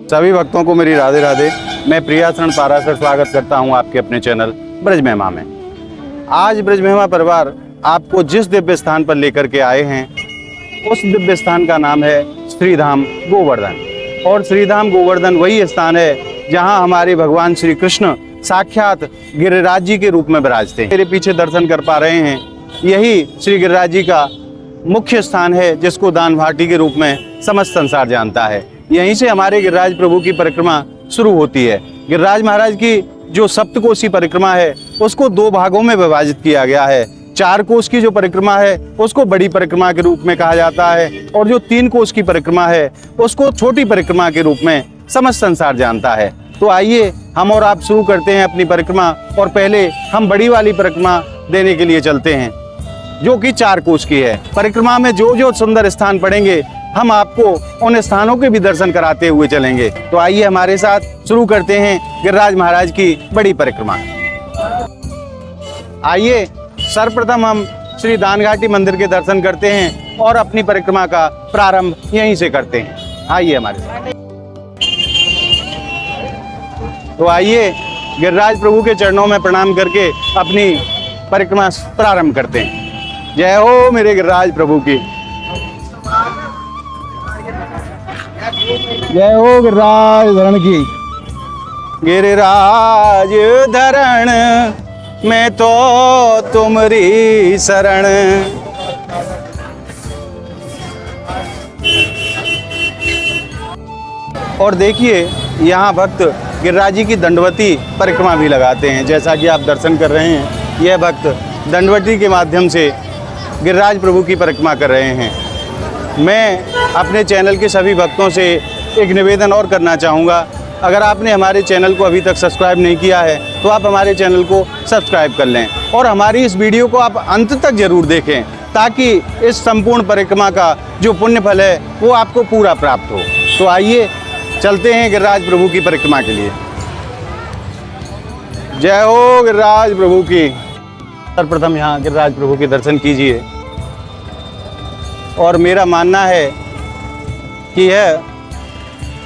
सभी भक्तों को मेरी राधे राधे। मैं प्रियाशरण पाराशर स्वागत करता हूं आपके अपने चैनल ब्रज महिमा में। आज ब्रज महिमा परिवार आपको जिस दिव्य स्थान पर लेकर के आए हैं, उस दिव्य स्थान का नाम है श्रीधाम गोवर्धन। और श्रीधाम गोवर्धन वही स्थान है जहां हमारे भगवान श्री कृष्ण साक्षात गिरिराज जी के रूप में विराजते हैं। मेरे पीछे दर्शन कर पा रहे हैं, यही श्री गिरिराज जी का मुख्य स्थान है जिसको दान भाटी के रूप में समस्त संसार जानता है। यहीं से हमारे गिरिराज प्रभु की परिक्रमा शुरू होती है। गिरिराज महाराज की जो सप्तकोशी परिक्रमा है उसको 2 भागों में विभाजित किया गया है। 4 कोस की जो परिक्रमा है उसको बड़ी परिक्रमा के रूप में कहा जाता है, और जो 3 कोस की परिक्रमा है उसको छोटी परिक्रमा के रूप में समस्त संसार जानता है। तो आइए हम और आप शुरू करते हैं अपनी परिक्रमा, और पहले हम बड़ी वाली परिक्रमा देने के लिए चलते हैं जो कि 4 कोस की है। परिक्रमा में जो जो सुंदर स्थान पड़ेंगे हम आपको उन स्थानों के भी दर्शन कराते हुए चलेंगे। तो आइए हमारे साथ शुरू करते हैं गिरिराज महाराज की बड़ी परिक्रमा। आइए सर्वप्रथम हम श्री दानघाटी मंदिर के दर्शन करते हैं और अपनी परिक्रमा का प्रारंभ यहीं से करते हैं। आइए हमारे साथ। तो आइए गिरिराज प्रभु के चरणों में प्रणाम करके अपनी परिक्रमा प्रारंभ करते हैं। जय हो मेरे गिरिराज प्रभु की, जय हो गिरिराज धरण की। गिरिराज धरण मैं तो तुम्हारी शरण, और देखिए यहाँ भक्त गिरिराज जी की दंडवती परिक्रमा भी लगाते हैं। जैसा कि आप दर्शन कर रहे हैं, यह भक्त दंडवती के माध्यम से गिरिराज प्रभु की परिक्रमा कर रहे हैं। मैं अपने चैनल के सभी भक्तों से एक निवेदन और करना चाहूँगा, अगर आपने हमारे चैनल को अभी तक सब्सक्राइब नहीं किया है तो आप हमारे चैनल को सब्सक्राइब कर लें, और हमारी इस वीडियो को आप अंत तक ज़रूर देखें ताकि इस संपूर्ण परिक्रमा का जो पुण्य फल है वो आपको पूरा प्राप्त हो। तो आइए चलते हैं गिरिराज प्रभु की परिक्रमा के लिए। जय हो गिरिराज प्रभु की। सर्वप्रथम यहाँ गिरिराज प्रभु के दर्शन कीजिए, और मेरा मानना है कि यह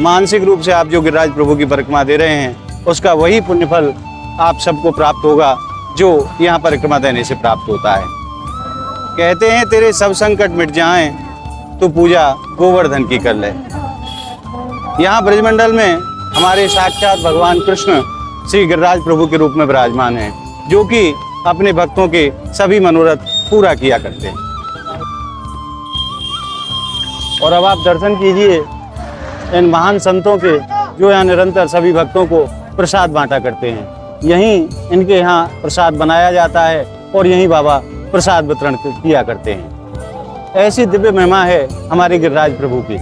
मानसिक रूप से आप जो गिरिराज प्रभु की परिक्रमा दे रहे हैं उसका वही पुण्यफल आप सबको प्राप्त होगा जो यहाँ परिक्रमा देने से प्राप्त होता है। कहते हैं तेरे सब संकट मिट जाएं तो पूजा गोवर्धन की कर ले। यहाँ ब्रजमंडल में हमारे साक्षात भगवान कृष्ण श्री गिरिराज प्रभु के रूप में विराजमान हैं, जो कि अपने भक्तों के सभी मनोरथ पूरा किया करते हैं। और अब आप दर्शन कीजिए इन महान संतों के, जो यहाँ निरंतर सभी भक्तों को प्रसाद बांटा करते हैं। यहीं इनके यहाँ प्रसाद बनाया जाता है और यहीं बाबा प्रसाद वितरण किया करते हैं। ऐसी दिव्य महिमा है हमारे गिरिराज प्रभु की।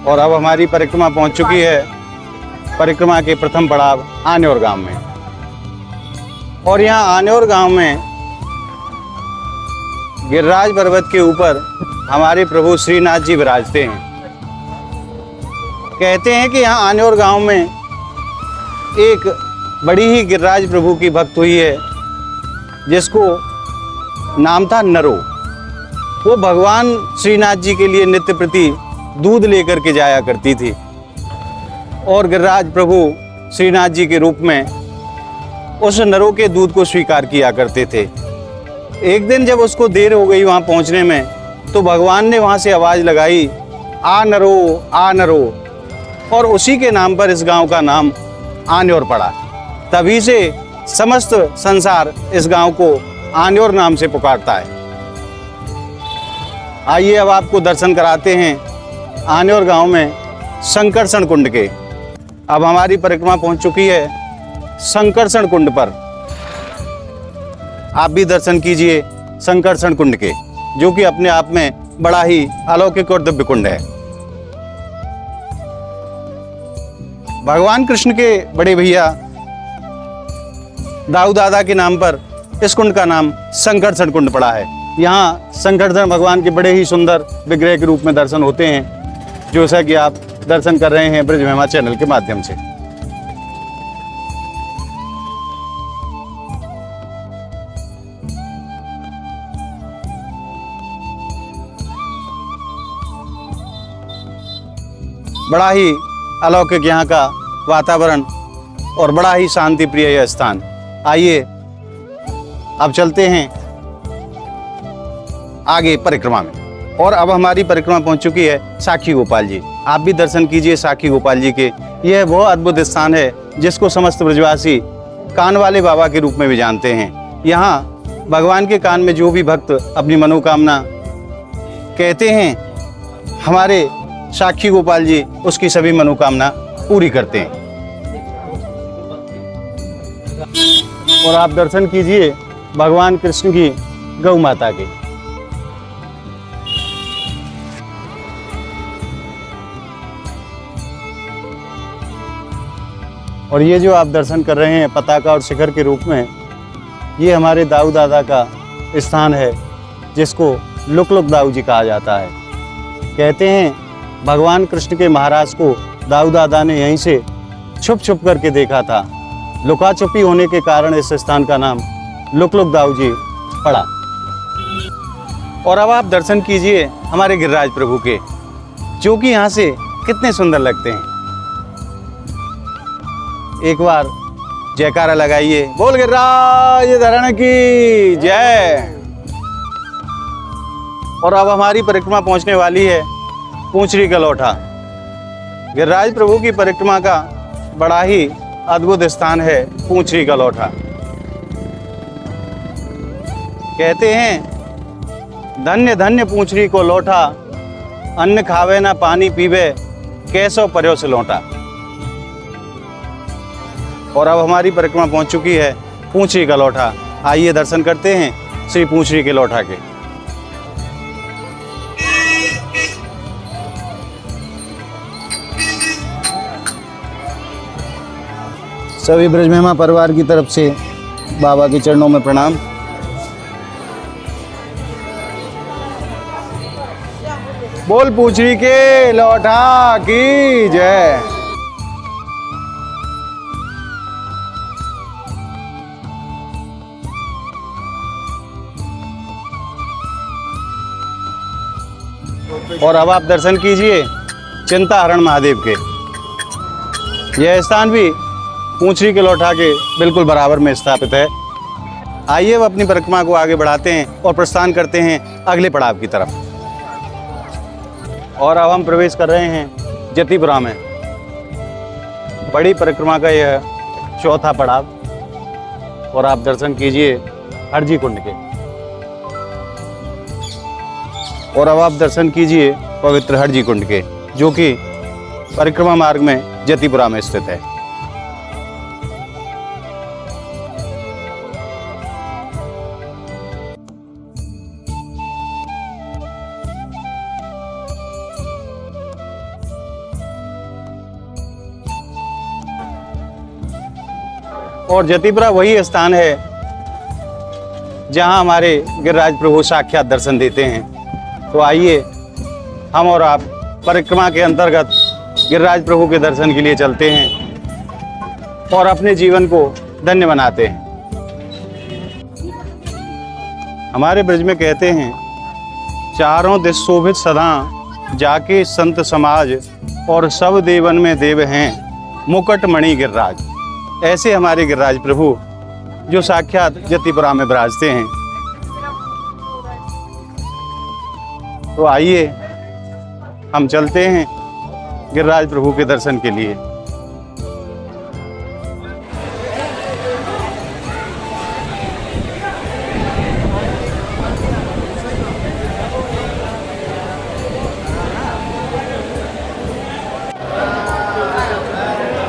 और अब हमारी परिक्रमा पहुंच चुकी है परिक्रमा के प्रथम पड़ाव आन्योर गांव में। और यहाँ आन्योर गांव में गिरिराज पर्वत के ऊपर हमारे प्रभु श्रीनाथ जी विराजते हैं। कहते हैं कि यहाँ आन्योर गांव में एक बड़ी ही गिरिराज प्रभु की भक्त हुई है जिसको नाम था नरो। वो भगवान श्रीनाथ जी के लिए नित्य प्रति दूध लेकर के जाया करती थी, और गिरिराज प्रभु श्रीनाथ जी के रूप में उस नरो के दूध को स्वीकार किया करते थे। एक दिन जब उसको देर हो गई वहाँ पहुँचने में, तो भगवान ने वहाँ से आवाज़ लगाई, आ नरो आ नरो, और उसी के नाम पर इस गांव का नाम आन्योर पड़ा। तभी से समस्त संसार इस गांव को आन्योर नाम से पुकारता है। आइए अब आपको दर्शन कराते हैं आन्योर गांव में संकर्षण कुंड के। अब हमारी परिक्रमा पहुंच चुकी है संकर्षण कुंड पर। आप भी दर्शन कीजिए संकर्षण कुंड के, जो कि अपने आप में बड़ा ही अलौकिक और दिव्य कुंड है। भगवान कृष्ण के बड़े भैया दाऊ दादा के नाम पर इस कुंड का नाम संकर्षण कुंड पड़ा है। यहाँ संकर्षण भगवान के बड़े ही सुंदर विग्रह के रूप में दर्शन होते हैं, जैसा कि आप दर्शन कर रहे हैं ब्रज महिमा चैनल के माध्यम से। बड़ा ही अलौकिक यहाँ का वातावरण और बड़ा ही शांति प्रिय यह स्थान। आइए अब चलते हैं आगे परिक्रमा में। और अब हमारी परिक्रमा पहुंच चुकी है साखी गोपाल जी। आप भी दर्शन कीजिए साखी गोपाल जी के। यह बहुत अद्भुत स्थान है जिसको समस्त ब्रजवासी कान वाले बाबा के रूप में भी जानते हैं। यहाँ भगवान के कान में जो भी भक्त अपनी मनोकामना कहते हैं, हमारे साखी गोपाल जी उसकी सभी मनोकामना पूरी करते हैं। और आप दर्शन कीजिए भगवान कृष्ण की गौ माता के। और ये जो आप दर्शन कर रहे हैं पताका और शिखर के रूप में, ये हमारे दाऊ दादा का स्थान है जिसको लुक लुक दाऊ जी कहा जाता है। कहते हैं भगवान कृष्ण के महाराज को दाऊ दादा ने यहीं से छुप छुप करके देखा था। लुका छुपी होने के कारण इस स्थान का नाम लुक लुक दाऊ जी पड़ा। और अब आप दर्शन कीजिए हमारे गिरिराज प्रभु के, जो कि यहाँ से कितने सुंदर लगते हैं। एक बार जयकारा लगाइए, बोल गिरिराज धरण की जय। और अब हमारी परिक्रमा पहुंचने वाली है पूंछरी का लोठा। गिरिराज प्रभु की परिक्रमा का बड़ा ही अद्भुत स्थान है पूंछरी का लोठा। कहते हैं धन्य धन्य पूंछरी को लोठा, अन्न खावे ना पानी पीवे, कैसो पर्यो से लोटा। और अब हमारी परिक्रमा पहुंच चुकी है पूंछरी का लोठा। आइए दर्शन करते हैं श्री पूंछरी के लोठा के। सभी ब्रज महिमा परिवार की तरफ से बाबा के चरणों में प्रणाम। बोल पूंछरी के लोठा की जय। और अब आप दर्शन कीजिए चिंताहरण महादेव के। यह स्थान भी पूंछरी के लोठा के बिल्कुल बराबर में स्थापित है। आइए अब अपनी परिक्रमा को आगे बढ़ाते हैं और प्रस्थान करते हैं अगले पड़ाव की तरफ। और अब हम प्रवेश कर रहे हैं जतिपुरा में। बड़ी परिक्रमा का यह चौथा पड़ाव। और आप दर्शन कीजिए हरजी कुंड के। और अब आप दर्शन कीजिए पवित्र हरजी कुंड के, जो कि परिक्रमा मार्ग में जतिपुरा में स्थित है। और जतिपुरा वही स्थान है जहां हमारे गिरिराज प्रभु साक्षात दर्शन देते हैं। तो आइए हम और आप परिक्रमा के अंतर्गत गिरिराज प्रभु के दर्शन के लिए चलते हैं और अपने जीवन को धन्य बनाते हैं। हमारे ब्रज में कहते हैं चारों दिश शोभित सदा, जाके संत समाज और सब देवन में देव हैं, मुकुट मणि गिरिराज। ऐसे हमारे गिरिराज प्रभु जो साक्षात जतिपुरा में विराजते हैं। तो आइए हम चलते हैं गिरिराज प्रभु के दर्शन के लिए।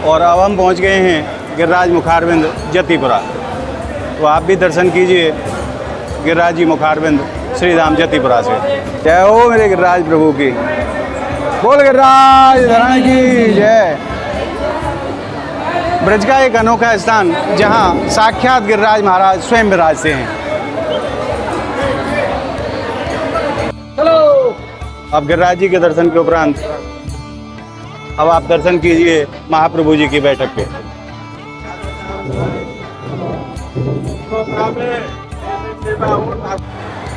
और अब हम पहुंच गए हैं गिरिराज मुखारविंद जतिपुरा। तो आप भी दर्शन कीजिए गिरिराज जी मुखारविंद श्री धाम जतिपुरा से। जय हो मेरे गिरिराज प्रभु की, बोल गिरिराज धरण की जय। ब्रज का एक अनोखा स्थान जहां साक्षात गिरिराज महाराज स्वयं विराजते हैं। अब गिरिराज जी के दर्शन के उपरांत अब आप दर्शन कीजिए महाप्रभु जी की बैठक पे।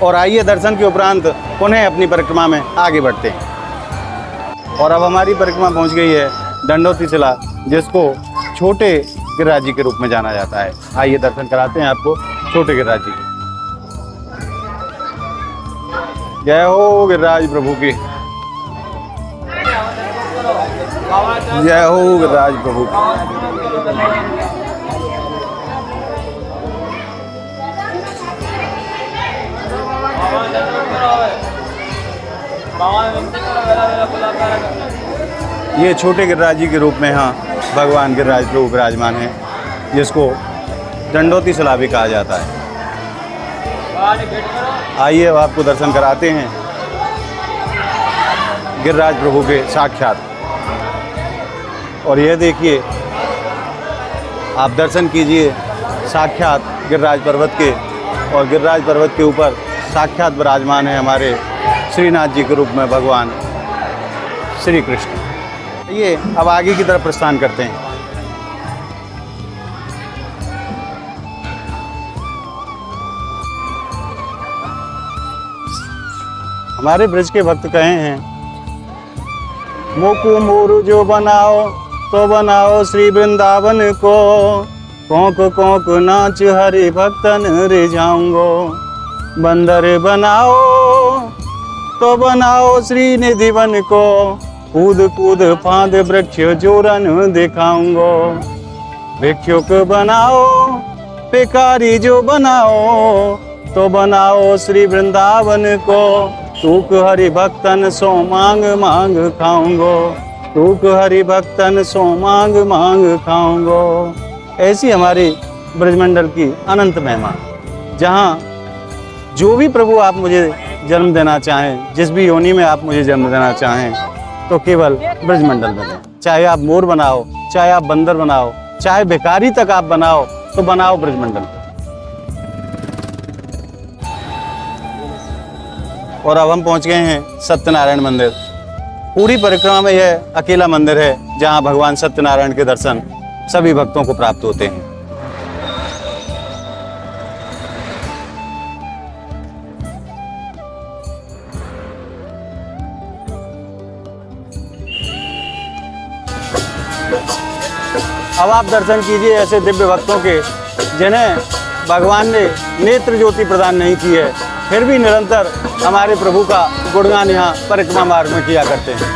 और आइए दर्शन के उपरांत पुनः अपनी परिक्रमा में आगे बढ़ते हैं। और अब हमारी परिक्रमा पहुंच गई है दंडोती शिला, जिसको छोटे गिरिराज जी के रूप में जाना जाता है। आइए दर्शन कराते हैं आपको छोटे गिरिराज जी के। जय हो गिरिराज प्रभु की, जय हो गिरिराज प्रभु की। ये छोटे गिरिराज जी के रूप में यहाँ भगवान गिरिराज प्रभु विराजमान हैं, जिसको दंडोती शिला भी कहा जाता है। आइए अब आपको दर्शन कराते हैं गिरिराज प्रभु के साक्षात। और यह देखिए, आप दर्शन कीजिए साक्षात गिरिराज पर्वत के, और गिरिराज पर्वत के ऊपर साक्षात विराजमान है हमारे श्रीनाथ जी के रूप में भगवान श्री कृष्ण। ये अब आगे की तरफ प्रस्थान करते हैं। हमारे ब्रज के भक्त कहे हैं, मोकू मोरू जो बनाओ तो बनाओ श्री वृंदावन को, कोंक कोंक नाच हरि भक्तन रिझाऊंगो। बंदर बनाओ तो बनाओ श्री निधिवन को, कूद कूद फांद वृक्ष जोरन दिखाऊंगो। भिक्षुक बनाओ भिखारी जो बनाओ तो बनाओ श्री वृंदावन को, तूक हरि भक्तन सो मांग मांग खाऊंगो। तूक हरि भक्तन सो मांग मांग खाऊंगो। ऐसी हमारी ब्रजमंडल की अनंत महिमा, जहाँ जो भी प्रभु आप मुझे जन्म देना चाहें, जिस भी योनि में आप मुझे जन्म देना चाहें, तो केवल ब्रजमंडल में दें। चाहे आप मोर बनाओ, चाहे आप बंदर बनाओ, चाहे भिखारी तक आप बनाओ, तो बनाओ ब्रजमंडल। और अब हम पहुंच गए हैं सत्यनारायण मंदिर। पूरी परिक्रमा में यह अकेला मंदिर है जहां भगवान सत्यनारायण के दर्शन सभी भक्तों को प्राप्त होते हैं। अब आप दर्शन कीजिए ऐसे दिव्य भक्तों के, जिन्हें भगवान ने नेत्र ज्योति प्रदान नहीं की है, फिर भी निरंतर हमारे प्रभु का गुणगान यहाँ परिक्रमा मार्ग में किया करते हैं।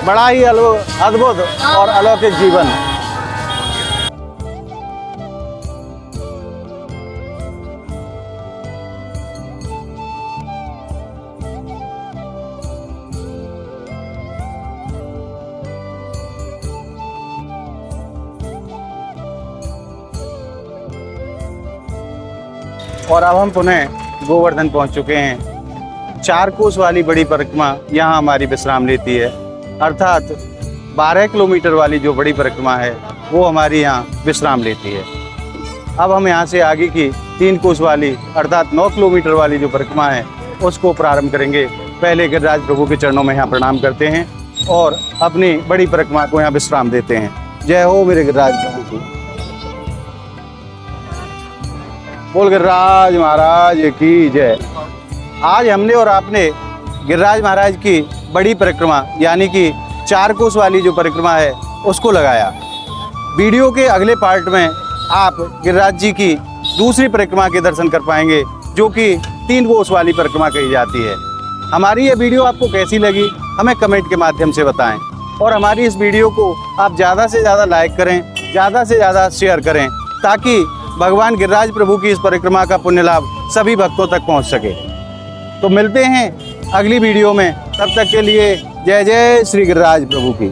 बड़ा ही अद्भुत और अलौकिक जीवन। और अब हम पुनः गोवर्धन पहुंच चुके हैं। 4 कोस वाली बड़ी परिक्रमा यहाँ हमारी विश्राम लेती है, अर्थात 12 किलोमीटर वाली जो बड़ी परिक्रमा है वो हमारी यहाँ विश्राम लेती है। अब हम यहाँ से आगे की 3 कोस वाली अर्थात 9 किलोमीटर वाली जो परिक्रमा है उसको प्रारंभ करेंगे। पहले गिरिराज प्रभु के चरणों में यहाँ प्रणाम करते हैं और अपनी बड़ी परिक्रमा को यहाँ विश्राम देते हैं। जय हो मेरे गिरिराज प्रभु की। बोल गिरिराज महाराज की जय। आज हमने और आपने गिरिराज महाराज की बड़ी परिक्रमा यानी कि 4 कोस वाली जो परिक्रमा है उसको लगाया। वीडियो के अगले पार्ट में आप गिरिराज जी की दूसरी परिक्रमा के दर्शन कर पाएंगे, जो कि 3 कोस वाली परिक्रमा कही जाती है। हमारी ये वीडियो आपको कैसी लगी हमें कमेंट के माध्यम से बताएं, और हमारी इस वीडियो को आप ज़्यादा से ज़्यादा लाइक करें, ज़्यादा से ज़्यादा शेयर करें, ताकि भगवान गिरिराज प्रभु की इस परिक्रमा का पुण्य लाभ सभी भक्तों तक पहुंच सके। तो मिलते हैं अगली वीडियो में, तब तक के लिए जय जय श्री गिरिराज प्रभु की।